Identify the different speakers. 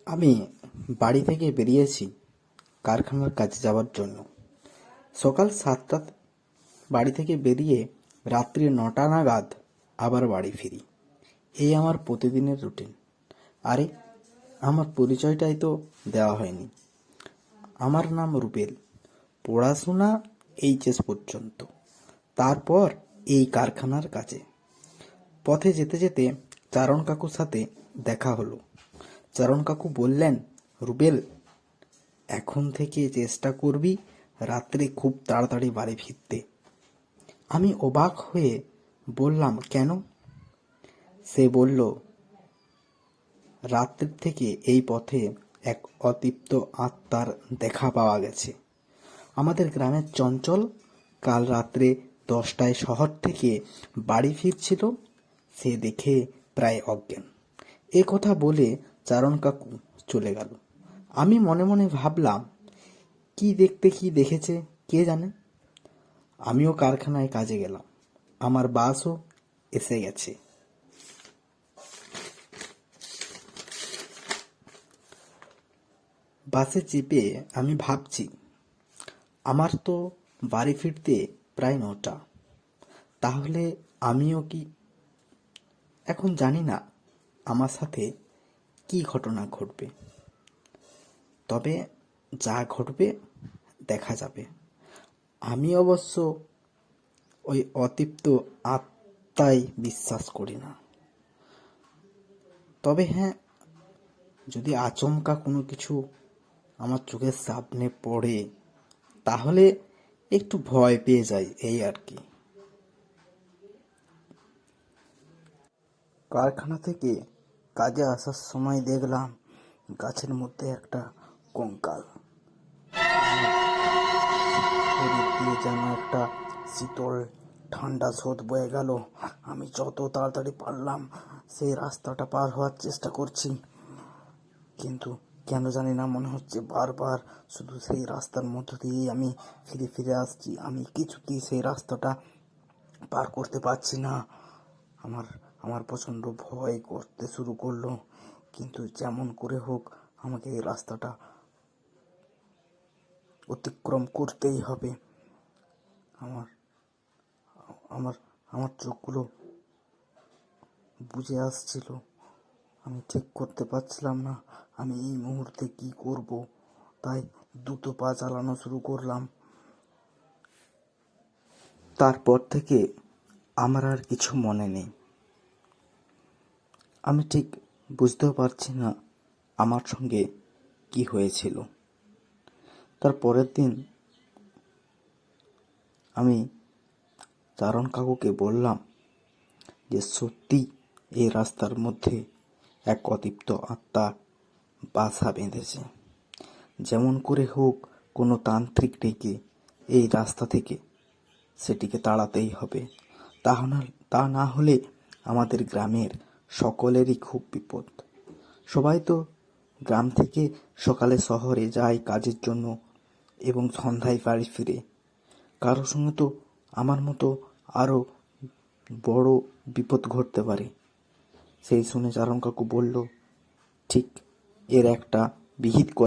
Speaker 1: আমি বাড়ি থেকে বেরিয়েছি কারখানার কাজে যাওয়ার জন্য। সকাল 7টা বাড়ি থেকে বেরিয়ে রাত্রি 9টা নাগাদ আবার বাড়ি ফিরি। এই আমার প্রতিদিনের রুটিন। আরে, আমার পরিচয়টাই তো দেওয়া হয়নি। আমার নাম রুবেল। পড়াশোনা এইচএস পর্যন্ত, তারপর এই কারখানার কাজে। পথে যেতে যেতে চারণ কাকুর সাথে দেখা হলো। চারণ কাকু বললেন, রুবেল, এখন থেকে চেষ্টা করবি রাত্রে খুব তাড়াতাড়ি বাড়ি ফিরতে। আমি অবাক হয়ে বললাম, কেন? সে বলল, রাত্রির থেকে এই পথে এক অতৃপ্ত আত্মার দেখা পাওয়া গেছে। আমাদের গ্রামের চঞ্চল কাল রাত্রে 10টায় শহর থেকে বাড়ি ফিরছিল। সে দেখে প্রায় অজ্ঞান। এ কথা বলে চারণ কাকু চলে গেল। আমি মনে মনে ভাবলাম, কি দেখেছে কে জানে। আমিও কারখানায় কাজে গেলাম। আমার বাসও এসে গেছে। বাসে চেপে আমি ভাবছি, আমার তো বাড়ি ফিরতে প্রায় 9টা। তাহলে আমিও কি? এখন জানি না আমার সাথে কি ঘটনা ঘটবে, তবে যা ঘটবে দেখা যাবে। আমি অবশ্য ওই অতৃপ্ত আত্মায় বিশ্বাস করি না। তবে হ্যাঁ, যদি আচমকা কোনো কিছু আমার চোখের সামনে পড়ে তাহলে একটু ভয় পেয়ে যাই, এই আর কি। কারখানা থেকে কাজে আসার সময় দেখলাম গাছের মধ্যে একটা কঙ্কাল। শরীর দিয়ে যেন একটা শীতল ঠান্ডা স্রোত বয়ে গেল। আমি যত তাড়াতাড়ি পারলাম সেই রাস্তাটা পার হওয়ার চেষ্টা করছি, কিন্তু কেন জানি না মনে হচ্ছে বারবার শুধু সেই রাস্তার মধ্য দিয়েই আমি ফিরে ফিরে আসছি। আমি কিছুতেই সেই রাস্তাটা পার করতে পারছি না। আমার আমার প্রচণ্ড ভয় করতে শুরু করলো, কিন্তু যেমন করে হোক আমাকে এই রাস্তাটা অতিক্রম করতেই হবে। আমার আমার আমার চোখগুলো বুজে আসছিল। আমি ঠিক করতে পারছিলাম না আমি এই মুহূর্তে কি করব। তাই দ্রুত পা চালানো শুরু করলাম। তারপর থেকে আমার আর কিছু মনে নেই। আমি ঠিক বুঝতেও পারছি না আমার সঙ্গে কি হয়েছিল। তার পরের দিন আমি চারণ কাকুকে বললাম যে সত্যি এই রাস্তার মধ্যে এক অতৃপ্ত আত্মা বাসা বেঁধেছে। যেমন করে হোক কোনো তান্ত্রিক ডেকে এই রাস্তা থেকে সেটিকে তাড়াতেই হবে। তা না হলে আমাদের গ্রামের সকলেরই খুব বিপদ। সবাই তো গ্রাম থেকে সকালে শহরে যায় কাজের জন্য এবং সন্ধ্যায় বাড়ি ফিরে। কারোর সঙ্গে তো আমার মতো আরও বড় বিপদ ঘটতে পারে। সেই শুনে চারণ কাকু বলল, ঠিক এর একটা বিহিত